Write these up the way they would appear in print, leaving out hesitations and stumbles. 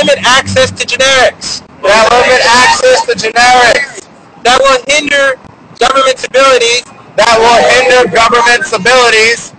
limit access to generics. That limit access to generics. That will hinder government's ability. That will hinder government's abilities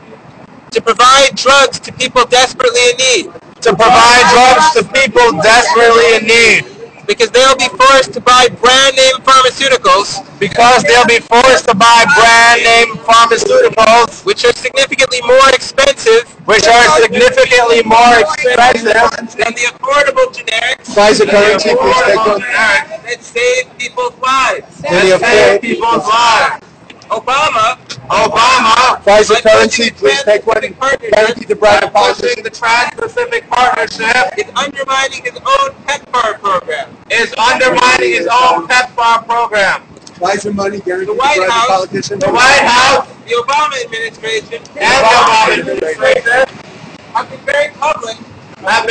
to provide drugs to people desperately in need. To provide drugs to people desperately in need. Because they'll be forced to buy brand name pharmaceuticals. Because they'll be forced to buy brand name pharmaceuticals. Which are significantly more expensive. Which are significantly more expensive than the affordable generics. PFIZER currency, please take one. That save people's lives. That save people's lives. Obama, PFIZER currency, please take one. Guaranteed to bribe the politicians. The Trans-Pacific Partnership is undermining his own PEPFAR program. PFIZER money guaranteed the to bribe the politicians. The White House, the Obama administration, have been very public about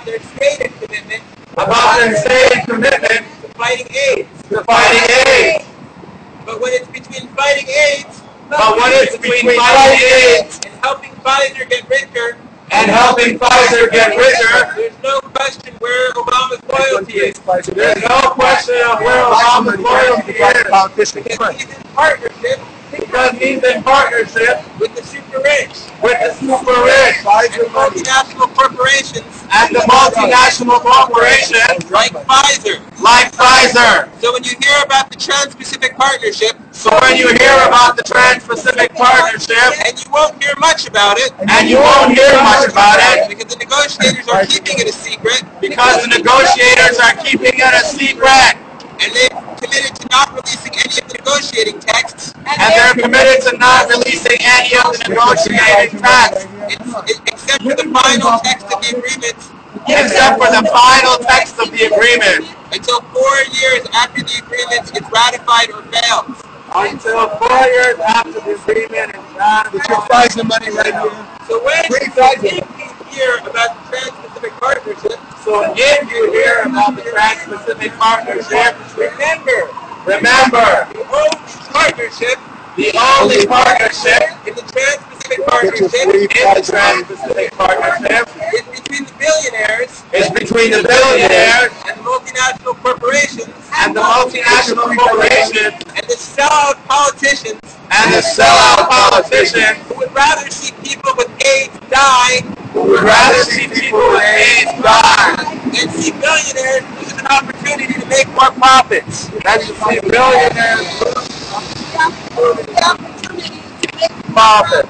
their stated commitment to fighting AIDS. But when it's between fighting AIDS and helping Pfizer get richer, there's no question where Obama's loyalty is. There's no question of where Obama's loyalty is. Because he's in partnership with the super rich. PFIZER multinational corporations. And the multinational corporations like Pfizer. So when you hear about the Trans-Pacific Partnership, and you won't hear much about it, because the negotiators are keeping it a secret, and they've committed to not releasing any of the negotiating texts, except for the final text of the agreement. Until 4 years after the agreement is ratified or fails. Get your PFIZER money right here. So when you hear about the Trans-Pacific Partnership, remember, the only partnership in the Trans-Pacific Partnership is between the billionaires and the multinational corporations and the sellout politicians who would rather see people with AIDS die than see billionaires lose an opportunity to make more profits. That's to see billionaires lose the opportunity to make profits.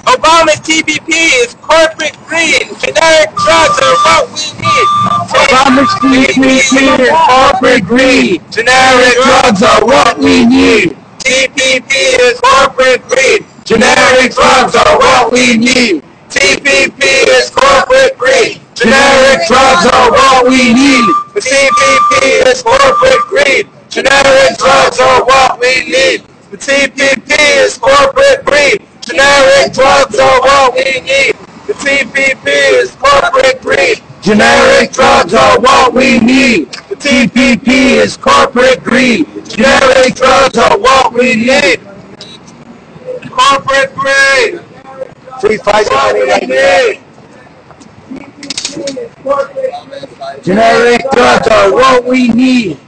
Obama's TPP is corporate greed. Generic drugs are what we need. Obama's TPP is corporate greed. Generic drugs are what we need. TPP is corporate greed. Generic drugs are what we need. TPP is corporate greed. Generic drugs are what we need. The TPP is corporate greed. Generic drugs are what we need. The TPP is corporate greed. Generic drugs are what we need. The TPP is corporate greed. Generic drugs are what we need. The TPP is corporate greed. Generic drugs are what we need. Corporate greed. Free PFIZER money right here. Generic drugs are what we need.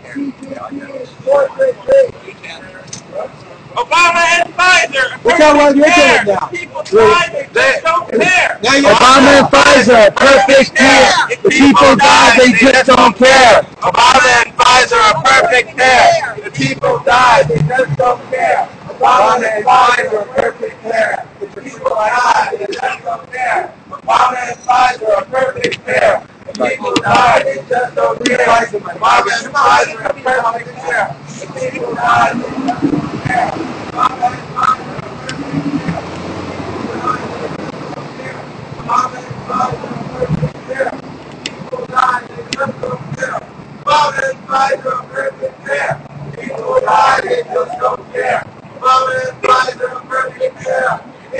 Obama and PFIZER. Look how well you're doing now. People die, they just don't care. Obama and PFIZER, perfect pair. The people die, they just don't care. Obama and PFIZER are perfect pair. The people die, they just don't care. Obama and PFIZER are perfect pair. The people die, they just don't care. Obama and PFIZER are perfect pair. The people die, they just don't care. Obama and PFIZER are perfect pair. The people die, they just don't care. Obama and PFIZER are perfect pair. Obama and PFIZER are perfect pair. People die, they just don't care. Obama and PFIZER are perfect pair. People die, they just don't care. Obama and PFIZER are perfect pair.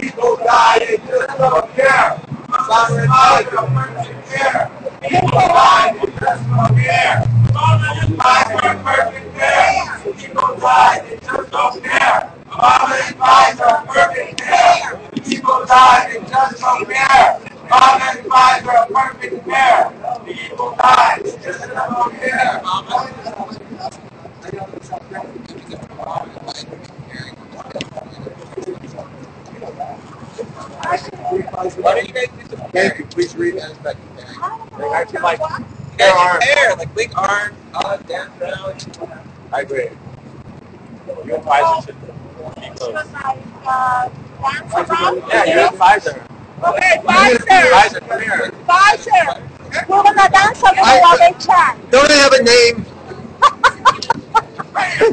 People die, they just don't care. Obama and PFIZER are perfect pair. People die, they just don't care. Obama and PFIZER are perfect pair. People die, they just don't care. Obama and Pfizer are perfect pair. The people die, they just don't care. Obama and Pfizer are perfect pair. The people die, they just don't care. Why do you guys do some Can you please read as best you can? like you guys use hair, like big arms, dance around? I agree. You and Pfizer should be close. Yeah, you're at Pfizer. Okay, Pfizer. Pfizer, come here. Pfizer. We're gonna dance a little while they chat. Don't they have a name?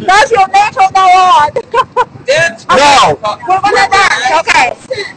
That's your name from now on. Dance? No. We're gonna dance. Okay.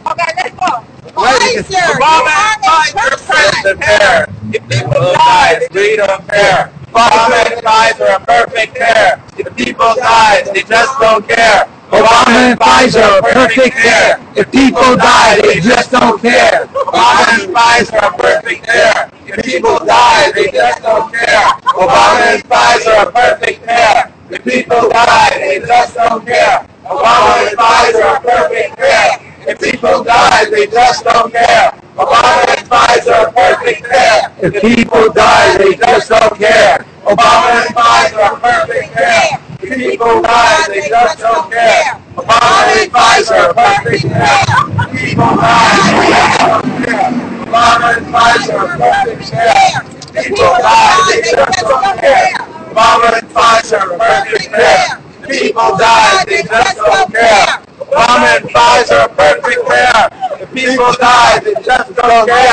Okay, let's go. Pfizer. Obama and Pfizer are perfect pair. If people die, they don't care. Obama and Pfizer are perfect pair. If people die, they just don't care. Obama and Pfizer are perfect pair. If people die, they just don't care. Obama and Pfizer are perfect pair. If people die, they just don't care. Obama and Pfizer are perfect pair. If people die, they just don't care. Obama and Pfizer are perfect pair. If people die, they just don't care. Obama and Pfizer are perfect pair. If people die, they just don't care. Obama and Pfizer are perfect pair. If people die, they just don't care. Obama and Pfizer are perfect pair. If people die, they just don't care. Obama and Pfizer are perfect pair. If people die, they just don't care. Obama and Pfizer are perfect pair. If people die, they just don't care. Obama and Pfizer are perfect pair. If people die, they just don't care.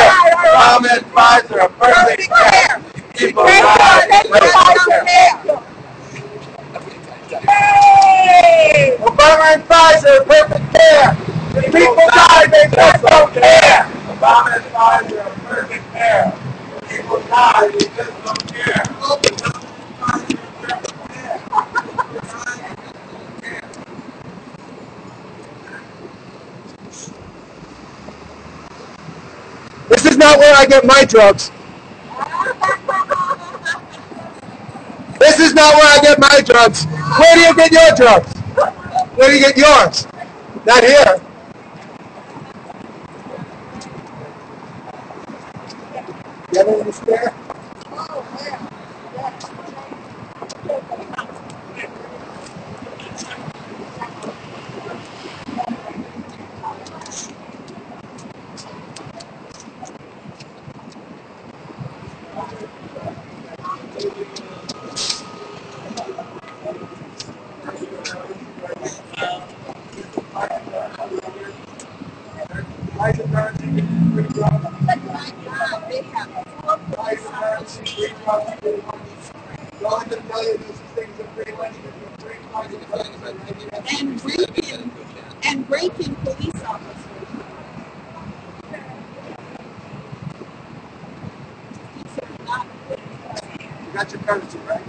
Obama and Pfizer are perfect pair. If people die, they just don't care. Obama and Pfizer are perfect pair. If people die, they just don't care. Obama and Pfizer are perfect pair. If people die, they just don't care. This is not where I get my drugs. This is not where I get my drugs. Where do you get your drugs? Where do you get yours? Not here. You have anything to spare? And breaking police officers. You got your currency, right?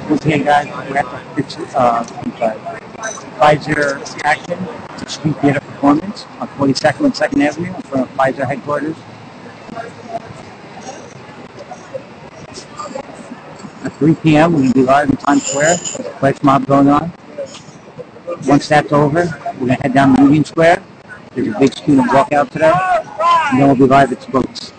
Once again, guys, we're at the PFIZER action, street theater performance on 42nd and 2nd Avenue in front of PFIZER headquarters. At 3 p.m., we're going to be live in Times Square. There's a flash mob going on. Once that's over, we're going to head down to Union Square. There's a big student walkout today. And then we'll be live at Spokes.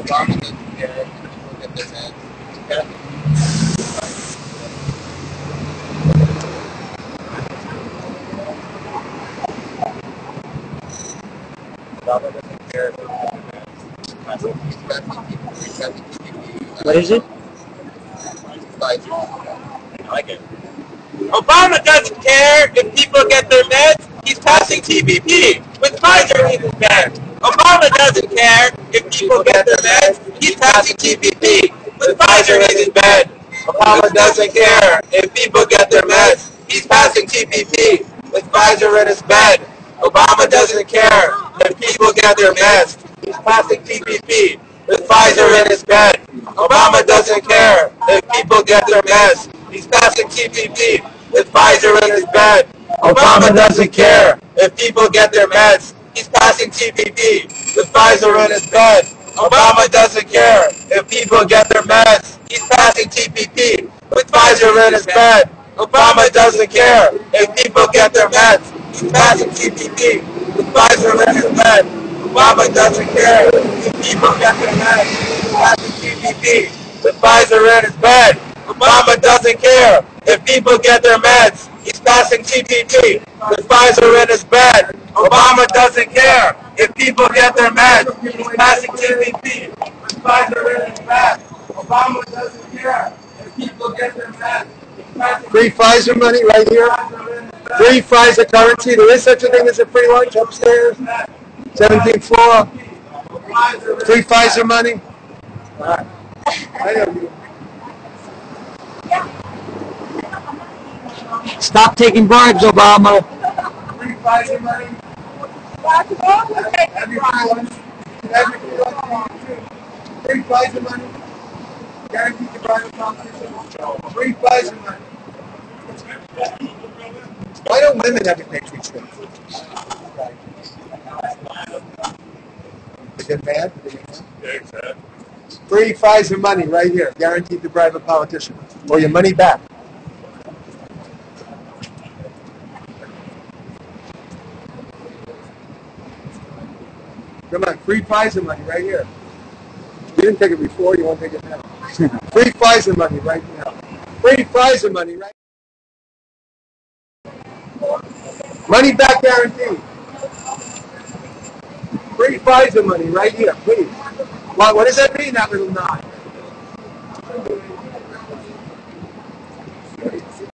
Obama doesn't care if people get their meds. Obama doesn't care if people get their meds. What is it? PFIZER. I like it. Obama doesn't care if people get their meds. He's passing TPP with Pfizer in his bed. Obama doesn't care if people get their meds. He's passing TPP with Pfizer in his bed. Obama doesn't care if people get their meds. He's passing TPP with Pfizer in his bed. Obama doesn't care if people get their meds. He's passing TPP with Pfizer in his bed. Obama doesn't care if people get their meds. He's passing TPP with Pfizer in his bed. Obama doesn't care if people get their meds. He's passing TPP with Pfizer in his bed. Obama doesn't care if people get their meds. He's passing TPP with Pfizer in his bed. Obama doesn't care if people get their meds. He's passing TPP with Pfizer in his bed. Obama doesn't care if people get their meds. He's passing TPP with Pfizer in his bed. Obama doesn't care if people get their meds. He's passing TPP with Pfizer in his bed. Obama doesn't care if people get their meds. He's passing TPP with Pfizer in his bed. Obama doesn't care if people get their meds. Free Pfizer money right here. Free Pfizer currency. There is such a thing as a free lunch upstairs. 17th floor. Free Pfizer money. I know you. Stop taking bribes, Obama. Free Pfizer money. Every free lunch. Every free lunch. Free Pfizer money. Guaranteed to private competition. Free Pfizer money. Why don't women have to pay free stuff? They get mad? Yeah, exactly. Free Pfizer money right here. Guaranteed to private politician. Or your money back. Come on, free Pfizer money right here. You didn't take it before, you won't take it now. Free Pfizer money right now. Free Pfizer money right now. Money back guaranteed. Free Pfizer money right here, please. What does that mean, that little nod?